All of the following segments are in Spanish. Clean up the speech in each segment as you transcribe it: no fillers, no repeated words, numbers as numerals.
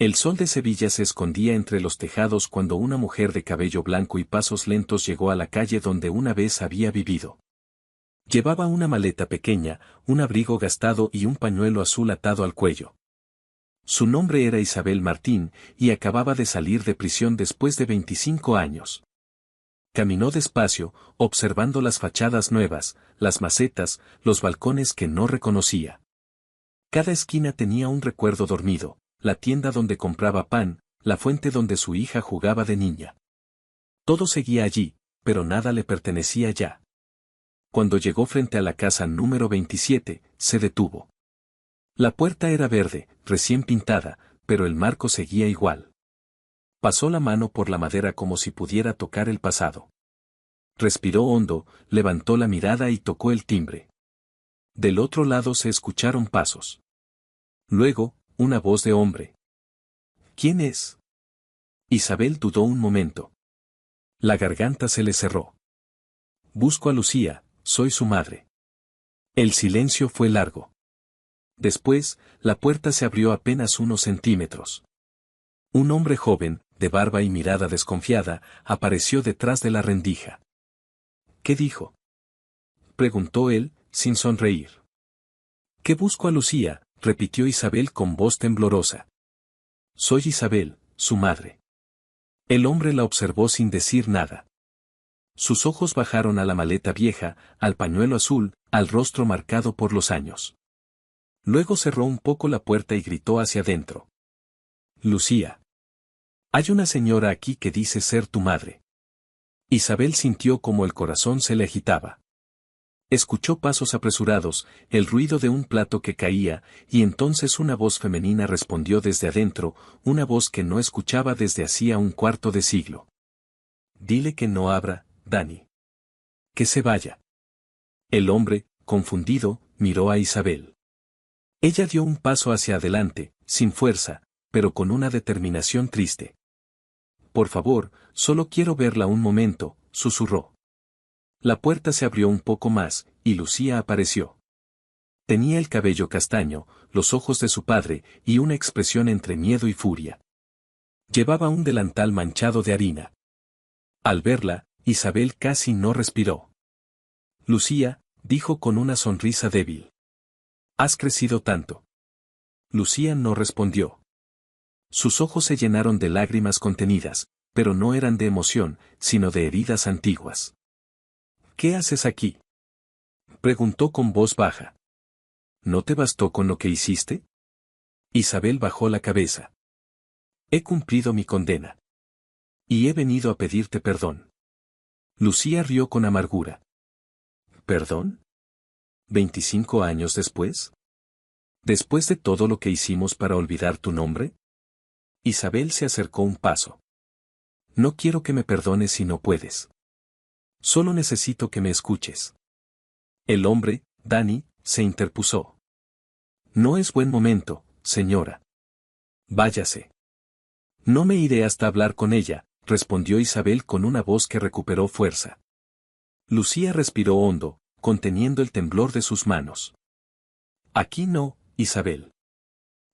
El sol de Sevilla se escondía entre los tejados cuando una mujer de cabello blanco y pasos lentos llegó a la calle donde una vez había vivido. Llevaba una maleta pequeña, un abrigo gastado y un pañuelo azul atado al cuello. Su nombre era Isabel Martín, y acababa de salir de prisión después de 25 años. Caminó despacio, observando las fachadas nuevas, las macetas, los balcones que no reconocía. Cada esquina tenía un recuerdo dormido, la tienda donde compraba pan, la fuente donde su hija jugaba de niña. Todo seguía allí, pero nada le pertenecía ya. Cuando llegó frente a la casa número 27, se detuvo. La puerta era verde, recién pintada, pero el marco seguía igual. Pasó la mano por la madera como si pudiera tocar el pasado. Respiró hondo, levantó la mirada y tocó el timbre. Del otro lado se escucharon pasos. Luego, una voz de hombre. ¿Quién es? Isabel dudó un momento. La garganta se le cerró. Busco a Lucía, soy su madre. El silencio fue largo. Después, la puerta se abrió apenas unos centímetros. Un hombre joven, de barba y mirada desconfiada, apareció detrás de la rendija. ¿Qué dijo? Preguntó él, sin sonreír. ¿Qué busco a Lucía? Repitió Isabel con voz temblorosa. Soy Isabel, su madre. El hombre la observó sin decir nada. Sus ojos bajaron a la maleta vieja, al pañuelo azul, al rostro marcado por los años. Luego cerró un poco la puerta y gritó hacia adentro. Lucía. Hay una señora aquí que dice ser tu madre. Isabel sintió como el corazón se le agitaba. Escuchó pasos apresurados, el ruido de un plato que caía, y entonces una voz femenina respondió desde adentro, una voz que no escuchaba desde hacía un cuarto de siglo. Dile que no abra, Dani. Que se vaya. El hombre, confundido, miró a Isabel. Ella dio un paso hacia adelante, sin fuerza, pero con una determinación triste. Por favor, solo quiero verla un momento, susurró. La puerta se abrió un poco más, y Lucía apareció. Tenía el cabello castaño, los ojos de su padre, y una expresión entre miedo y furia. Llevaba un delantal manchado de harina. Al verla, Isabel casi no respiró. Lucía, dijo con una sonrisa débil. Has crecido tanto. Lucía no respondió. Sus ojos se llenaron de lágrimas contenidas, pero no eran de emoción, sino de heridas antiguas. ¿Qué haces aquí? Preguntó con voz baja. ¿No te bastó con lo que hiciste? Isabel bajó la cabeza. He cumplido mi condena. Y he venido a pedirte perdón. Lucía rió con amargura. ¿Perdón? ¿25 años después? ¿Después de todo lo que hicimos para olvidar tu nombre? Isabel se acercó un paso. No quiero que me perdones si no puedes. Solo necesito que me escuches. El hombre, Dani, se interpuso. No es buen momento, señora. Váyase. No me iré hasta hablar con ella, respondió Isabel con una voz que recuperó fuerza. Lucía respiró hondo, conteniendo el temblor de sus manos. Aquí no, Isabel.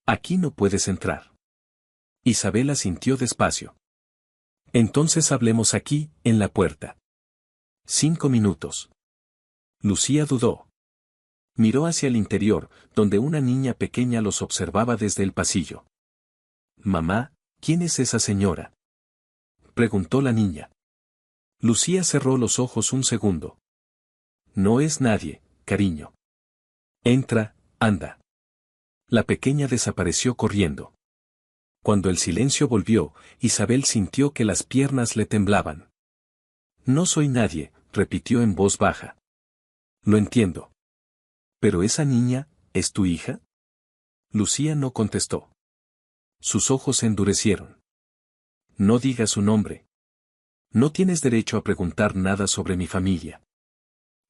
Aquí no puedes entrar. Isabel asintió despacio. Entonces hablemos aquí, en la puerta. 5 minutos. Lucía dudó. Miró hacia el interior, donde una niña pequeña los observaba desde el pasillo. Mamá, ¿quién es esa señora? Preguntó la niña. Lucía cerró los ojos un segundo. No es nadie, cariño. Entra, anda. La pequeña desapareció corriendo. Cuando el silencio volvió, Isabel sintió que las piernas le temblaban. No soy nadie, repitió en voz baja. Lo entiendo. ¿Pero esa niña, es tu hija? Lucía no contestó. Sus ojos se endurecieron. No digas su nombre. No tienes derecho a preguntar nada sobre mi familia.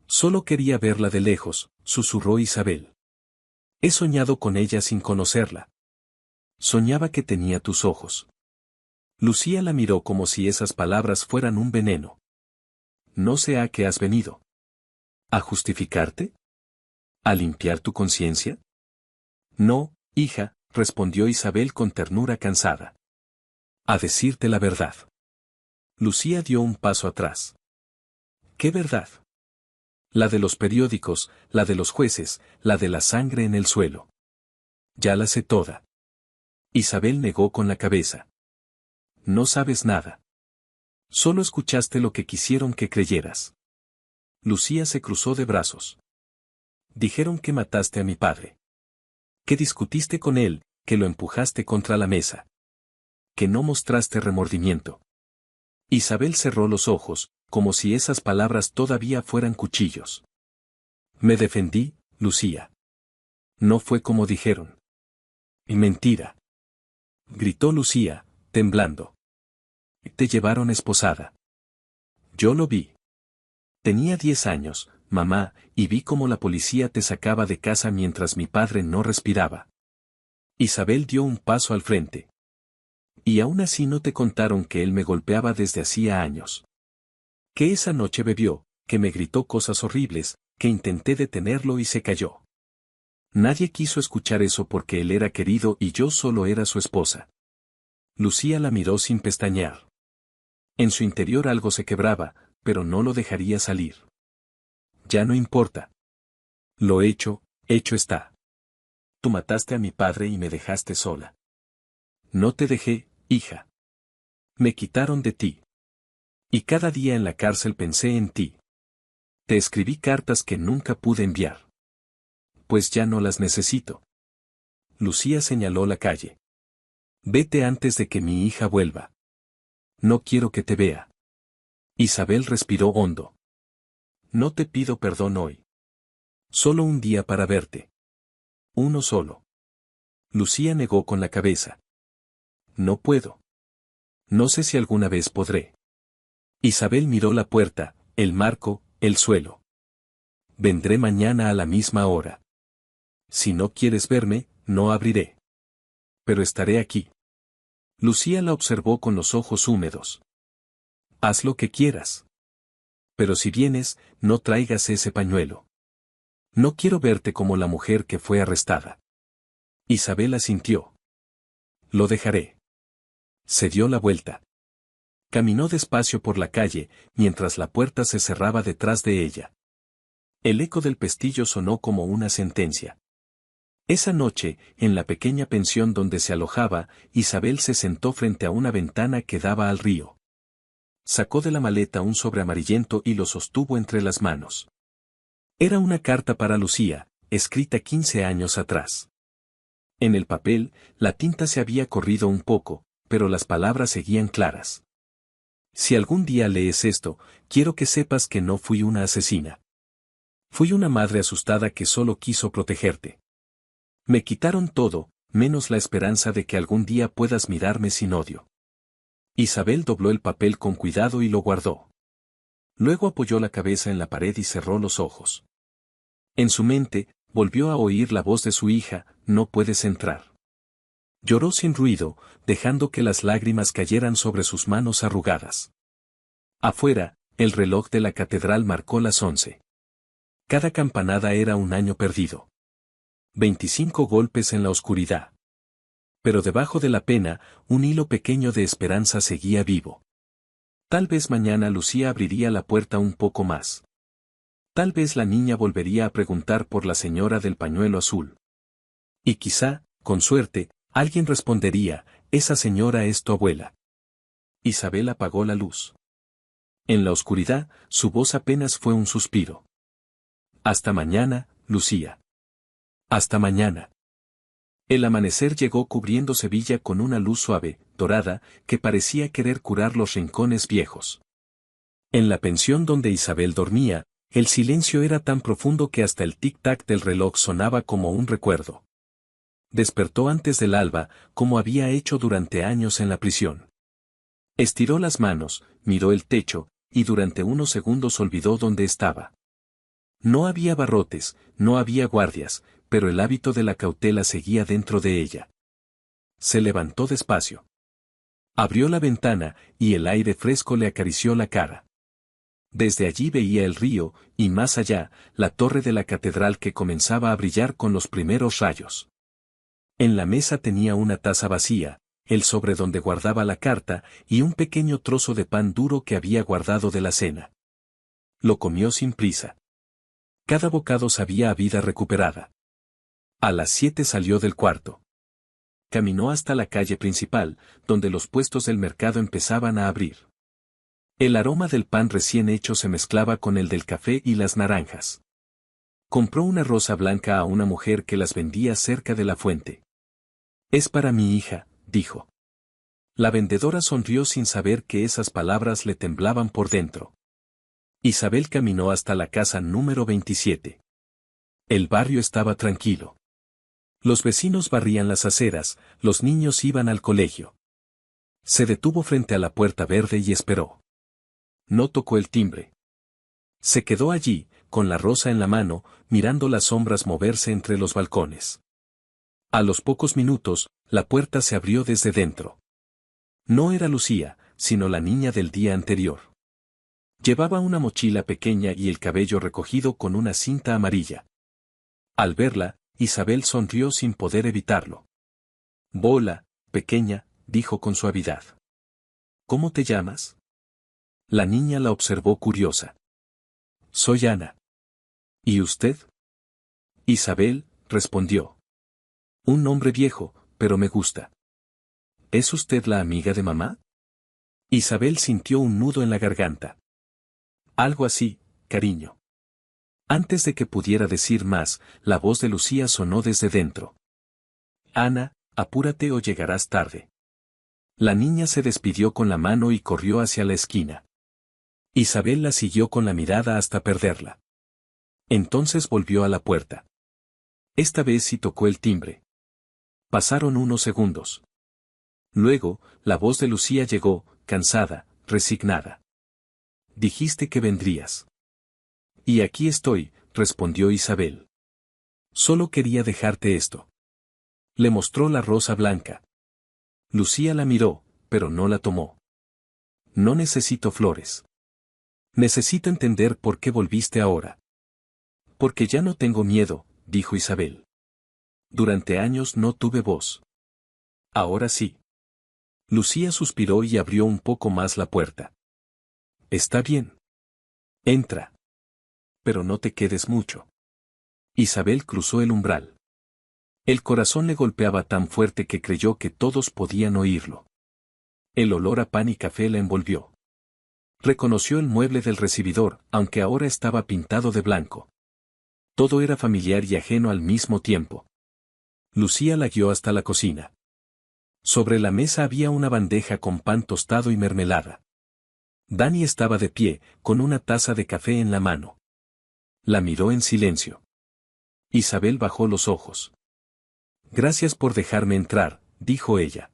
Solo quería verla de lejos, susurró Isabel. He soñado con ella sin conocerla. Soñaba que tenía tus ojos. Lucía la miró como si esas palabras fueran un veneno. No sé a qué has venido. ¿A justificarte? ¿A limpiar tu conciencia? No, hija, respondió Isabel con ternura cansada. A decirte la verdad. Lucía dio un paso atrás. ¿Qué verdad? La de los periódicos, la de los jueces, la de la sangre en el suelo. Ya la sé toda. Isabel negó con la cabeza. No sabes nada. Solo escuchaste lo que quisieron que creyeras. Lucía se cruzó de brazos. Dijeron que mataste a mi padre. Que discutiste con él, que lo empujaste contra la mesa. Que no mostraste remordimiento. Isabel cerró los ojos, como si esas palabras todavía fueran cuchillos. Me defendí, Lucía. No fue como dijeron. Y mentira. Gritó Lucía, temblando. Te llevaron esposada. Yo lo vi. Tenía 10 años, mamá, y vi cómo la policía te sacaba de casa mientras mi padre no respiraba. Isabel dio un paso al frente. Y aún así no te contaron que él me golpeaba desde hacía años. Que esa noche bebió, que me gritó cosas horribles, que intenté detenerlo y se cayó. Nadie quiso escuchar eso porque él era querido y yo solo era su esposa. Lucía la miró sin pestañear. En su interior algo se quebraba, pero no lo dejaría salir. Ya no importa. Lo hecho, hecho está. Tú mataste a mi padre y me dejaste sola. No te dejé, hija. Me quitaron de ti. Y cada día en la cárcel pensé en ti. Te escribí cartas que nunca pude enviar. Pues ya no las necesito. Lucía señaló la calle. Vete antes de que mi hija vuelva. No quiero que te vea. Isabel respiró hondo. No te pido perdón hoy. Solo un día para verte. Uno solo. Lucía negó con la cabeza. No puedo. No sé si alguna vez podré. Isabel miró la puerta, el marco, el suelo. Vendré mañana a la misma hora. Si no quieres verme, no abriré. Pero estaré aquí. Lucía la observó con los ojos húmedos. Haz lo que quieras. Pero si vienes, no traigas ese pañuelo. No quiero verte como la mujer que fue arrestada. Isabel asintió. Lo dejaré. Se dio la vuelta. Caminó despacio por la calle, mientras la puerta se cerraba detrás de ella. El eco del pestillo sonó como una sentencia. Esa noche, en la pequeña pensión donde se alojaba, Isabel se sentó frente a una ventana que daba al río. Sacó de la maleta un sobre amarillento y lo sostuvo entre las manos. Era una carta para Lucía, escrita 15 años atrás. En el papel, la tinta se había corrido un poco, pero las palabras seguían claras. Si algún día lees esto, quiero que sepas que no fui una asesina. Fui una madre asustada que solo quiso protegerte. Me quitaron todo, menos la esperanza de que algún día puedas mirarme sin odio. Isabel dobló el papel con cuidado y lo guardó. Luego apoyó la cabeza en la pared y cerró los ojos. En su mente, volvió a oír la voz de su hija, no puedes entrar. Lloró sin ruido, dejando que las lágrimas cayeran sobre sus manos arrugadas. Afuera, el reloj de la catedral marcó las 11. Cada campanada era un año perdido. 25 golpes en la oscuridad. Pero debajo de la pena, un hilo pequeño de esperanza seguía vivo. Tal vez mañana Lucía abriría la puerta un poco más. Tal vez la niña volvería a preguntar por la señora del pañuelo azul. Y quizá, con suerte, alguien respondería, esa señora es tu abuela. Isabel apagó la luz. En la oscuridad, su voz apenas fue un suspiro. Hasta mañana, Lucía. Hasta mañana. El amanecer llegó cubriendo Sevilla con una luz suave, dorada, que parecía querer curar los rincones viejos. En la pensión donde Isabel dormía, el silencio era tan profundo que hasta el tic-tac del reloj sonaba como un recuerdo. Despertó antes del alba, como había hecho durante años en la prisión. Estiró las manos, miró el techo, y durante unos segundos olvidó dónde estaba. No había barrotes, no había guardias, pero el hábito de la cautela seguía dentro de ella. Se levantó despacio. Abrió la ventana, y el aire fresco le acarició la cara. Desde allí veía el río, y más allá, la torre de la catedral que comenzaba a brillar con los primeros rayos. En la mesa tenía una taza vacía, el sobre donde guardaba la carta y un pequeño trozo de pan duro que había guardado de la cena. Lo comió sin prisa. Cada bocado sabía a vida recuperada. A las 7 salió del cuarto. Caminó hasta la calle principal, donde los puestos del mercado empezaban a abrir. El aroma del pan recién hecho se mezclaba con el del café y las naranjas. Compró una rosa blanca a una mujer que las vendía cerca de la fuente. «Es para mi hija», dijo. La vendedora sonrió sin saber que esas palabras le temblaban por dentro. Isabel caminó hasta la casa número 27. El barrio estaba tranquilo. Los vecinos barrían las aceras, los niños iban al colegio. Se detuvo frente a la puerta verde y esperó. No tocó el timbre. Se quedó allí, con la rosa en la mano, mirando las sombras moverse entre los balcones. A los pocos minutos, la puerta se abrió desde dentro. No era Lucía, sino la niña del día anterior. Llevaba una mochila pequeña y el cabello recogido con una cinta amarilla. Al verla, Isabel sonrió sin poder evitarlo. «Bola, pequeña», dijo con suavidad. «¿Cómo te llamas?» La niña la observó curiosa. «Soy Ana». «¿Y usted?» «Isabel», respondió. «Un nombre viejo, pero me gusta». «¿Es usted la amiga de mamá?» Isabel sintió un nudo en la garganta. «Algo así, cariño». Antes de que pudiera decir más, la voz de Lucía sonó desde dentro. «Ana, apúrate o llegarás tarde». La niña se despidió con la mano y corrió hacia la esquina. Isabel la siguió con la mirada hasta perderla. Entonces volvió a la puerta. Esta vez sí tocó el timbre. Pasaron unos segundos. Luego, la voz de Lucía llegó, cansada, resignada. «Dijiste que vendrías». «Y aquí estoy», respondió Isabel. «Solo quería dejarte esto». Le mostró la rosa blanca. Lucía la miró, pero no la tomó. «No necesito flores. Necesito entender por qué volviste ahora». «Porque ya no tengo miedo», dijo Isabel. «Durante años no tuve voz. Ahora sí». Lucía suspiró y abrió un poco más la puerta. «Está bien. Entra. Pero no te quedes mucho». Isabel cruzó el umbral. El corazón le golpeaba tan fuerte que creyó que todos podían oírlo. El olor a pan y café la envolvió. Reconoció el mueble del recibidor, aunque ahora estaba pintado de blanco. Todo era familiar y ajeno al mismo tiempo. Lucía la guió hasta la cocina. Sobre la mesa había una bandeja con pan tostado y mermelada. Dani estaba de pie, con una taza de café en la mano. La miró en silencio. Isabel bajó los ojos. «Gracias por dejarme entrar», dijo ella.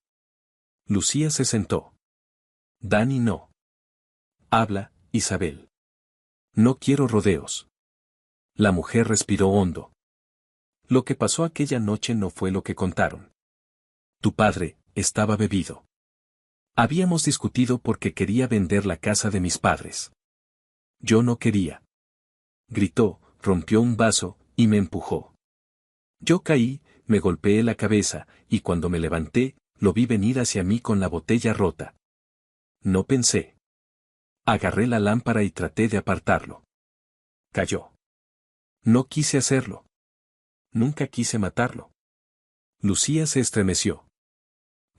Lucía se sentó. «Dani no». «Habla, Isabel». «No quiero rodeos». La mujer respiró hondo. «Lo que pasó aquella noche no fue lo que contaron. Tu padre estaba bebido. Habíamos discutido porque quería vender la casa de mis padres. Yo no quería». Gritó, rompió un vaso, y me empujó. Yo caí, me golpeé la cabeza, y cuando me levanté, lo vi venir hacia mí con la botella rota. No pensé. Agarré la lámpara y traté de apartarlo. Cayó. No quise hacerlo. Nunca quise matarlo. Lucía se estremeció.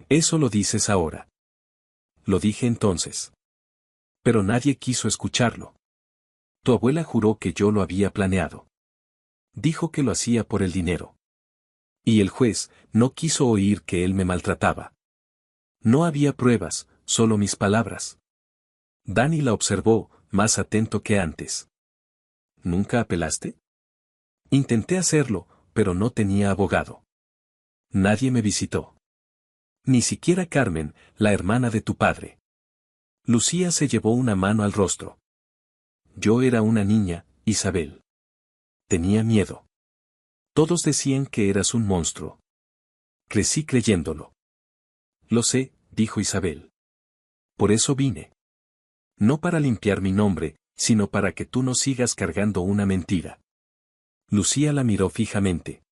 «Eso lo dices ahora». Lo dije entonces. Pero nadie quiso escucharlo. Tu abuela juró que yo lo había planeado. Dijo que lo hacía por el dinero. Y el juez no quiso oír que él me maltrataba. No había pruebas, solo mis palabras. Dani la observó, más atento que antes. ¿Nunca apelaste? Intenté hacerlo, pero no tenía abogado. Nadie me visitó. Ni siquiera Carmen, la hermana de tu padre. Lucía se llevó una mano al rostro. Yo era una niña, Isabel. Tenía miedo. Todos decían que eras un monstruo. Crecí creyéndolo. Lo sé, dijo Isabel. Por eso vine. No para limpiar mi nombre, sino para que tú no sigas cargando una mentira. Lucía la miró fijamente.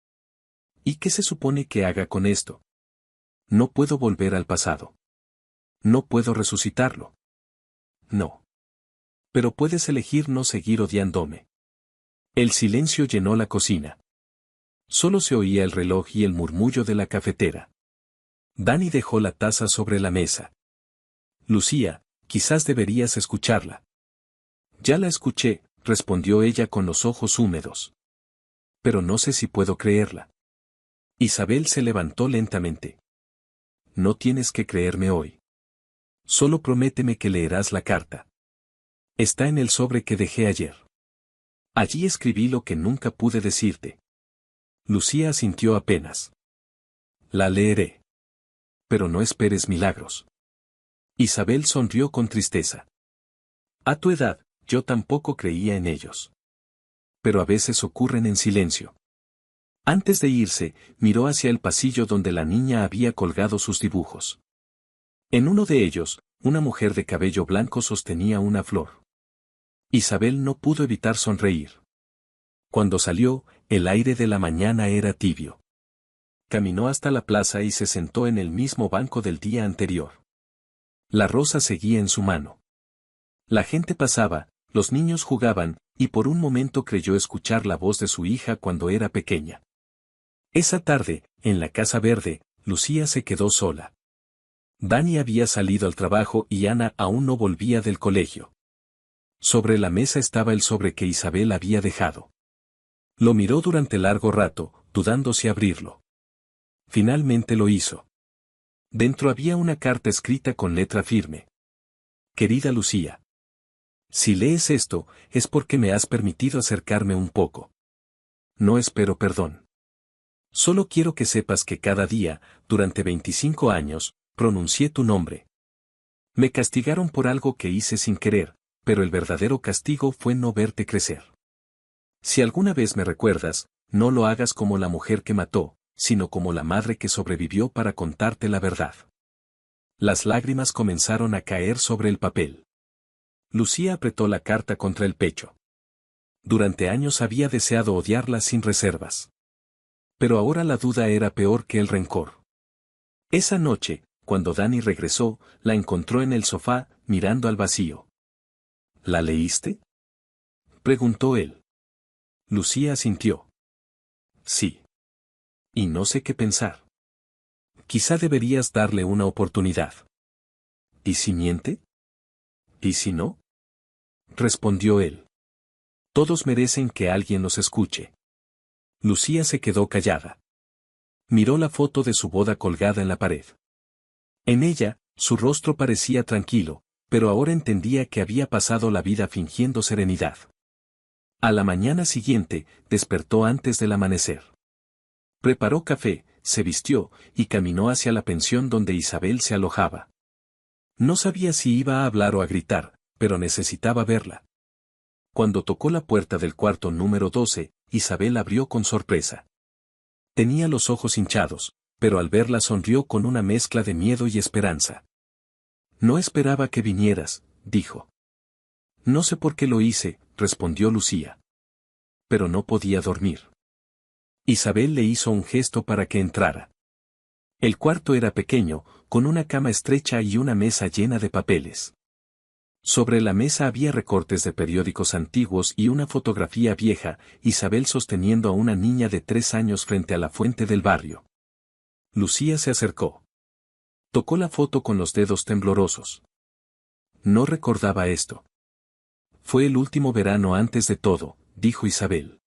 ¿Y qué se supone que haga con esto? No puedo volver al pasado. No puedo resucitarlo. No. Pero puedes elegir no seguir odiándome. El silencio llenó la cocina. Solo se oía el reloj y el murmullo de la cafetera. Dani dejó la taza sobre la mesa. Lucía, quizás deberías escucharla. Ya la escuché, respondió ella con los ojos húmedos. Pero no sé si puedo creerla. Isabel se levantó lentamente. No tienes que creerme hoy. Solo prométeme que leerás la carta. Está en el sobre que dejé ayer. Allí escribí lo que nunca pude decirte. Lucía asintió apenas. La leeré. Pero no esperes milagros. Isabel sonrió con tristeza. A tu edad, yo tampoco creía en ellos. Pero a veces ocurren en silencio. Antes de irse, miró hacia el pasillo donde la niña había colgado sus dibujos. En uno de ellos, una mujer de cabello blanco sostenía una flor. Isabel no pudo evitar sonreír. Cuando salió, el aire de la mañana era tibio. Caminó hasta la plaza y se sentó en el mismo banco del día anterior. La rosa seguía en su mano. La gente pasaba, los niños jugaban, y por un momento creyó escuchar la voz de su hija cuando era pequeña. Esa tarde, en la Casa Verde, Lucía se quedó sola. Dani había salido al trabajo y Ana aún no volvía del colegio. Sobre la mesa estaba el sobre que Isabel había dejado. Lo miró durante largo rato, dudando si abrirlo. Finalmente lo hizo. Dentro había una carta escrita con letra firme. Querida Lucía. Si lees esto, es porque me has permitido acercarme un poco. No espero perdón. Solo quiero que sepas que cada día, durante 25 años, pronuncié tu nombre. Me castigaron por algo que hice sin querer, pero el verdadero castigo fue no verte crecer. Si alguna vez me recuerdas, no lo hagas como la mujer que mató, sino como la madre que sobrevivió para contarte la verdad. Las lágrimas comenzaron a caer sobre el papel. Lucía apretó la carta contra el pecho. Durante años había deseado odiarla sin reservas. Pero ahora la duda era peor que el rencor. Esa noche, cuando Dani regresó, la encontró en el sofá, mirando al vacío. ¿La leíste?, preguntó él. Lucía asintió. Sí. Y no sé qué pensar. Quizá deberías darle una oportunidad. ¿Y si miente? ¿Y si no?, respondió él. Todos merecen que alguien los escuche. Lucía se quedó callada. Miró la foto de su boda colgada en la pared. En ella, su rostro parecía tranquilo, pero ahora entendía que había pasado la vida fingiendo serenidad. A la mañana siguiente, despertó antes del amanecer. Preparó café, se vistió, y caminó hacia la pensión donde Isabel se alojaba. No sabía si iba a hablar o a gritar, pero necesitaba verla. Cuando tocó la puerta del cuarto número 12, Isabel abrió con sorpresa. Tenía los ojos hinchados, pero al verla sonrió con una mezcla de miedo y esperanza. No esperaba que vinieras, dijo. No sé por qué lo hice, respondió Lucía. Pero no podía dormir. Isabel le hizo un gesto para que entrara. El cuarto era pequeño, con una cama estrecha y una mesa llena de papeles. Sobre la mesa había recortes de periódicos antiguos y una fotografía vieja, Isabel sosteniendo a una niña de 3 años frente a la fuente del barrio. Lucía se acercó. Tocó la foto con los dedos temblorosos. No recordaba esto. Fue el último verano antes de todo, dijo Isabel.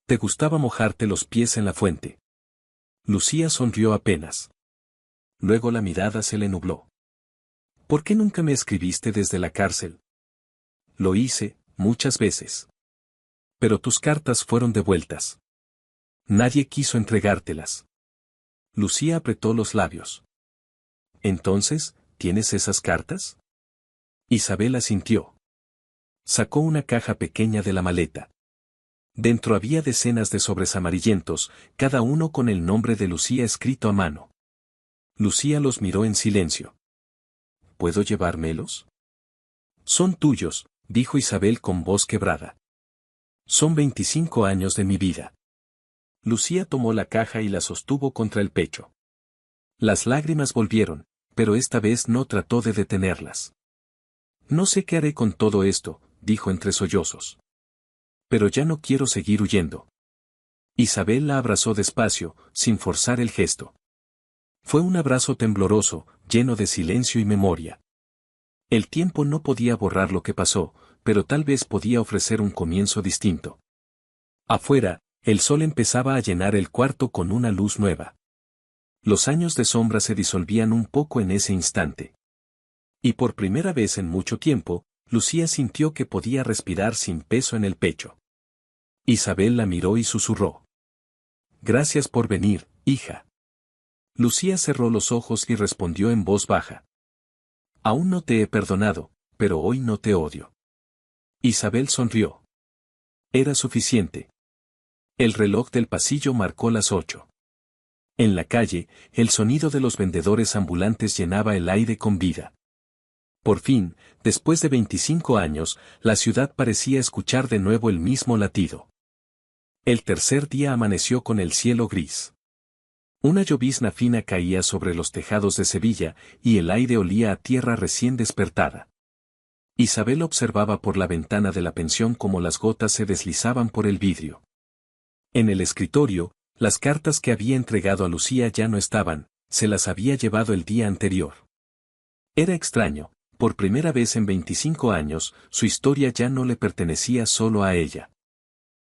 Te gustaba mojarte los pies en la fuente. Lucía sonrió apenas. Luego la mirada se le nubló. ¿Por qué nunca me escribiste desde la cárcel? Lo hice, muchas veces. Pero tus cartas fueron devueltas. Nadie quiso entregártelas. Lucía apretó los labios. Entonces, ¿tienes esas cartas? Isabel asintió. Sacó una caja pequeña de la maleta. Dentro había decenas de sobres amarillentos, cada uno con el nombre de Lucía escrito a mano. Lucía los miró en silencio. ¿Puedo llevármelos? Son tuyos, dijo Isabel con voz quebrada. Son 25 años de mi vida. Lucía tomó la caja y la sostuvo contra el pecho. Las lágrimas volvieron, pero esta vez no trató de detenerlas. No sé qué haré con todo esto, dijo entre sollozos. Pero ya no quiero seguir huyendo. Isabel la abrazó despacio, sin forzar el gesto. Fue un abrazo tembloroso, lleno de silencio y memoria. El tiempo no podía borrar lo que pasó, pero tal vez podía ofrecer un comienzo distinto. Afuera, el sol empezaba a llenar el cuarto con una luz nueva. Los años de sombra se disolvían un poco en ese instante. Y por primera vez en mucho tiempo, Lucía sintió que podía respirar sin peso en el pecho. Isabel la miró y susurró. Gracias por venir, hija. Lucía cerró los ojos y respondió en voz baja. Aún no te he perdonado, pero hoy no te odio. Isabel sonrió. Era suficiente. El reloj del pasillo marcó las 8. En la calle, el sonido de los vendedores ambulantes llenaba el aire con vida. Por fin, después de 25 años, la ciudad parecía escuchar de nuevo el mismo latido. El tercer día amaneció con el cielo gris. Una llovizna fina caía sobre los tejados de Sevilla, y el aire olía a tierra recién despertada. Isabel observaba por la ventana de la pensión cómo las gotas se deslizaban por el vidrio. En el escritorio, las cartas que había entregado a Lucía ya no estaban, se las había llevado el día anterior. Era extraño, por primera vez en 25 años, su historia ya no le pertenecía solo a ella.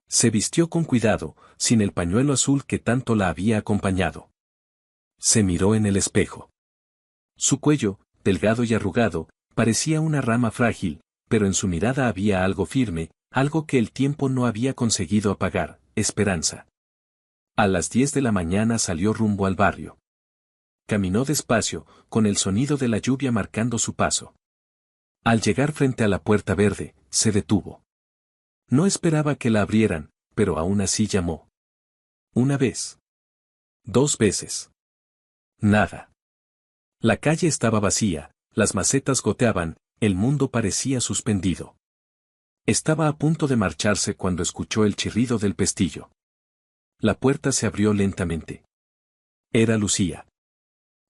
Se vistió con cuidado, sin el pañuelo azul que tanto la había acompañado. Se miró en el espejo. Su cuello, delgado y arrugado, parecía una rama frágil, pero en su mirada había algo firme, algo que el tiempo no había conseguido apagar, esperanza. A las 10 de la mañana salió rumbo al barrio. Caminó despacio, con el sonido de la lluvia marcando su paso. Al llegar frente a la puerta verde, se detuvo. No esperaba que la abrieran, pero aún así llamó. Una vez. 2 veces. Nada. La calle estaba vacía, las macetas goteaban, el mundo parecía suspendido. Estaba a punto de marcharse cuando escuchó el chirrido del pestillo. La puerta se abrió lentamente. Era Lucía.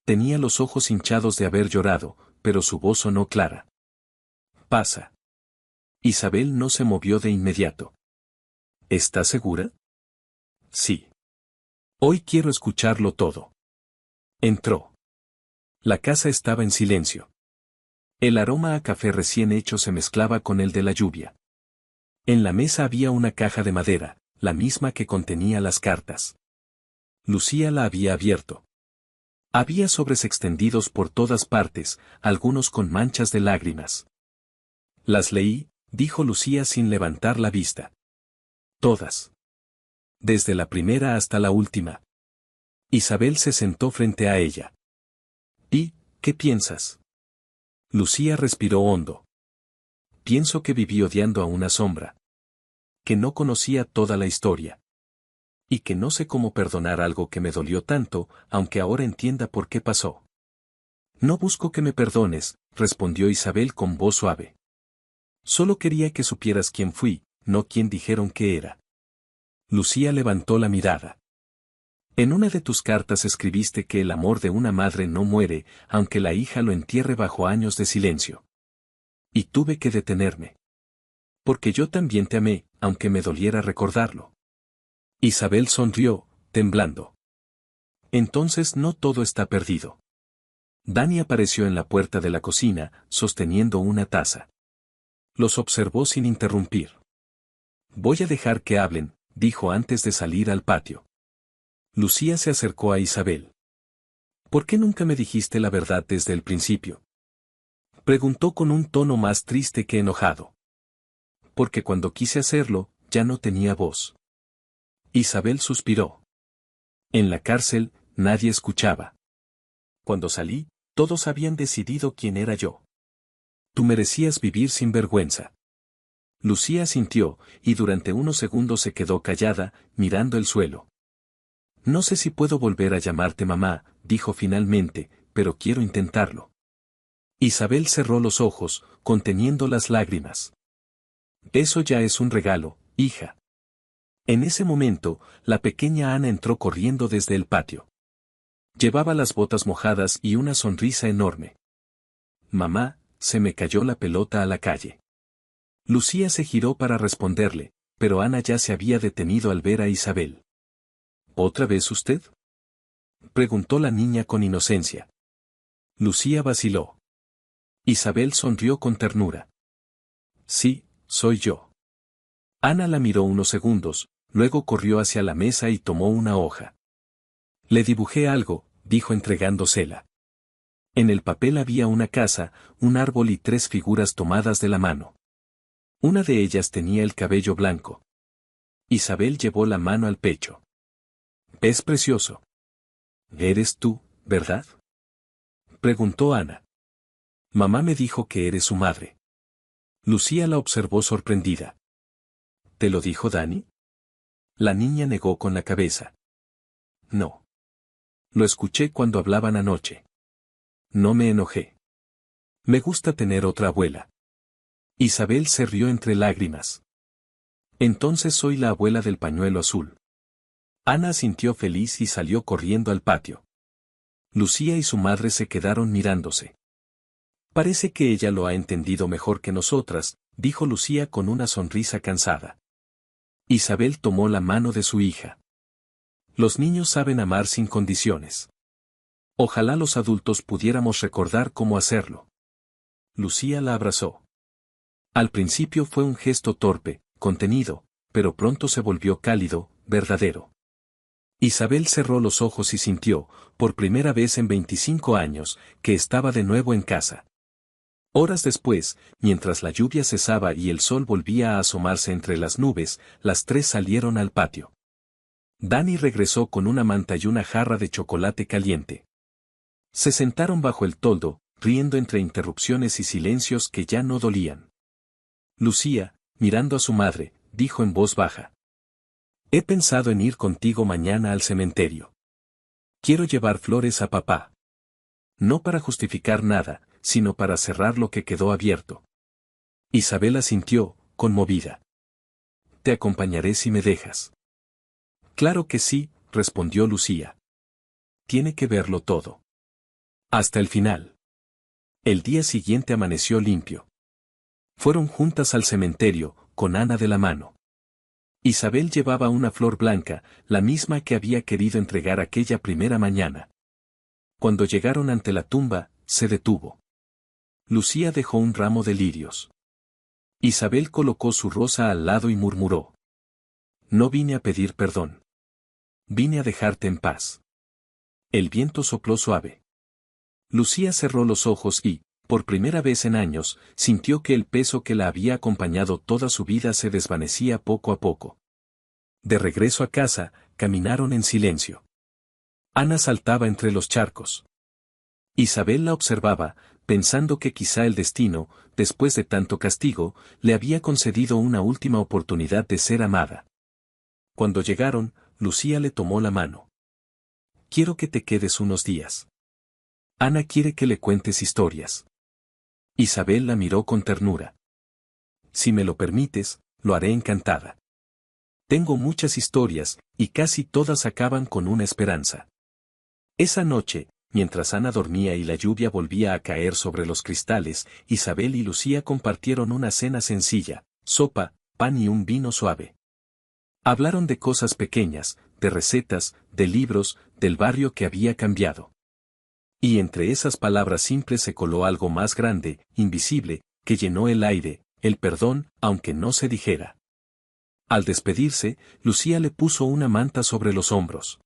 Tenía los ojos hinchados de haber llorado, pero su voz sonó clara. Pasa. Isabel no se movió de inmediato. ¿Estás segura? Sí. Hoy quiero escucharlo todo. Entró. La casa estaba en silencio. El aroma a café recién hecho se mezclaba con el de la lluvia. En la mesa había una caja de madera, la misma que contenía las cartas. Lucía la había abierto. Había sobres extendidos por todas partes, algunos con manchas de lágrimas. Las leí, dijo Lucía sin levantar la vista. Todas. Desde la primera hasta la última. Isabel se sentó frente a ella. ¿Y qué piensas? Lucía respiró hondo. Pienso que viví odiando a una sombra. Que no conocía toda la historia. Y que no sé cómo perdonar algo que me dolió tanto, aunque ahora entienda por qué pasó. No busco que me perdones, respondió Isabel con voz suave. Solo quería que supieras quién fui, no quién dijeron que era. Lucía levantó la mirada. En una de tus cartas escribiste que el amor de una madre no muere, aunque la hija lo entierre bajo años de silencio. Y tuve que detenerme. Porque yo también te amé, aunque me doliera recordarlo. Isabel sonrió, temblando. Entonces no todo está perdido. Dani apareció en la puerta de la cocina, sosteniendo una taza. Los observó sin interrumpir. Voy a dejar que hablen, dijo antes de salir al patio. Lucía se acercó a Isabel. ¿Por qué nunca me dijiste la verdad desde el principio? Preguntó con un tono más triste que enojado. Porque cuando quise hacerlo, ya no tenía voz. Isabel suspiró. En la cárcel, nadie escuchaba. Cuando salí, todos habían decidido quién era yo. Tú merecías vivir sin vergüenza. Lucía asintió, y durante unos segundos se quedó callada, mirando el suelo. No sé si puedo volver a llamarte mamá, dijo finalmente, pero quiero intentarlo. Isabel cerró los ojos, conteniendo las lágrimas. Eso ya es un regalo, hija. En ese momento, la pequeña Ana entró corriendo desde el patio. Llevaba las botas mojadas y una sonrisa enorme. Mamá, se me cayó la pelota a la calle. Lucía se giró para responderle, pero Ana ya se había detenido al ver a Isabel. ¿Otra vez usted?, preguntó la niña con inocencia. Lucía vaciló. Isabel sonrió con ternura. Sí, soy yo. Ana la miró unos segundos, luego corrió hacia la mesa y tomó una hoja. Le dibujé algo, dijo entregándosela. En el papel había una casa, un árbol y 3 figuras tomadas de la mano. Una de ellas tenía el cabello blanco. Isabel llevó la mano al pecho. Es precioso. ¿Eres tú, verdad?, preguntó Ana. Mamá me dijo que eres su madre. Lucía la observó sorprendida. ¿Te lo dijo Dani? La niña negó con la cabeza. No. Lo escuché cuando hablaban anoche. No me enojé. Me gusta tener otra abuela. Isabel se rió entre lágrimas. Entonces soy la abuela del pañuelo azul. Ana sintió feliz y salió corriendo al patio. Lucía y su madre se quedaron mirándose. Parece que ella lo ha entendido mejor que nosotras, dijo Lucía con una sonrisa cansada. Isabel tomó la mano de su hija. Los niños saben amar sin condiciones. Ojalá los adultos pudiéramos recordar cómo hacerlo. Lucía la abrazó. Al principio fue un gesto torpe, contenido, pero pronto se volvió cálido, verdadero. Isabel cerró los ojos y sintió, por primera vez en 25 años, que estaba de nuevo en casa. Horas después, mientras la lluvia cesaba y el sol volvía a asomarse entre las nubes, las 3 salieron al patio. Dani regresó con una manta y una jarra de chocolate caliente. Se sentaron bajo el toldo, riendo entre interrupciones y silencios que ya no dolían. Lucía, mirando a su madre, dijo en voz baja. He pensado en ir contigo mañana al cementerio. Quiero llevar flores a papá. No para justificar nada, sino para cerrar lo que quedó abierto. Isabel asintió, conmovida. Te acompañaré si me dejas. Claro que sí, respondió Lucía. Tiene que verlo todo. Hasta el final. El día siguiente amaneció limpio. Fueron juntas al cementerio, con Ana de la mano. Isabel llevaba una flor blanca, la misma que había querido entregar aquella primera mañana. Cuando llegaron ante la tumba, se detuvo. Lucía dejó un ramo de lirios. Isabel colocó su rosa al lado y murmuró. No vine a pedir perdón. Vine a dejarte en paz. El viento sopló suave. Lucía cerró los ojos y, por primera vez en años, sintió que el peso que la había acompañado toda su vida se desvanecía poco a poco. De regreso a casa, caminaron en silencio. Ana saltaba entre los charcos. Isabel la observaba, pensando que quizá el destino, después de tanto castigo, le había concedido una última oportunidad de ser amada. Cuando llegaron, Lucía le tomó la mano. Quiero que te quedes unos días. Ana quiere que le cuentes historias. Isabel la miró con ternura. Si me lo permites, lo haré encantada. Tengo muchas historias, y casi todas acaban con una esperanza. Esa noche, mientras Ana dormía y la lluvia volvía a caer sobre los cristales, Isabel y Lucía compartieron una cena sencilla, sopa, pan y un vino suave. Hablaron de cosas pequeñas, de recetas, de libros, del barrio que había cambiado. Y entre esas palabras simples se coló algo más grande, invisible, que llenó el aire, el perdón, aunque no se dijera. Al despedirse, Lucía le puso una manta sobre los hombros.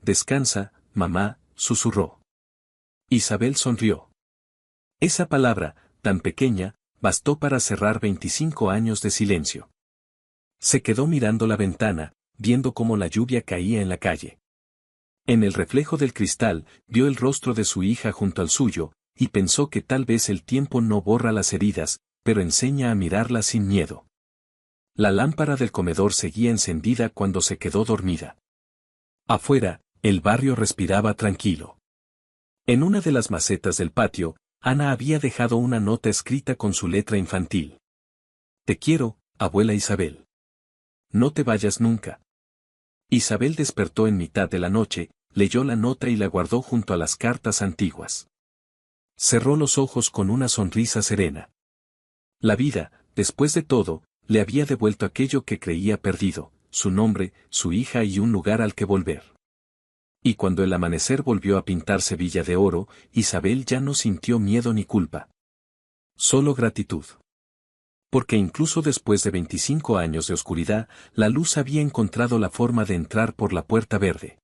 Descansa, mamá, susurró. Isabel sonrió. Esa palabra, tan pequeña, bastó para cerrar 25 años de silencio. Se quedó mirando la ventana, viendo cómo la lluvia caía en la calle. En el reflejo del cristal, vio el rostro de su hija junto al suyo, y pensó que tal vez el tiempo no borra las heridas, pero enseña a mirarlas sin miedo. La lámpara del comedor seguía encendida cuando se quedó dormida. Afuera, el barrio respiraba tranquilo. En una de las macetas del patio, Ana había dejado una nota escrita con su letra infantil. Te quiero, abuela Isabel. No te vayas nunca. Isabel despertó en mitad de la noche, leyó la nota y la guardó junto a las cartas antiguas. Cerró los ojos con una sonrisa serena. La vida, después de todo, le había devuelto aquello que creía perdido, su nombre, su hija y un lugar al que volver. Y cuando el amanecer volvió a pintarse Villa de Oro, Isabel ya no sintió miedo ni culpa. Solo gratitud. Porque incluso después de 25 años de oscuridad, la luz había encontrado la forma de entrar por la puerta verde.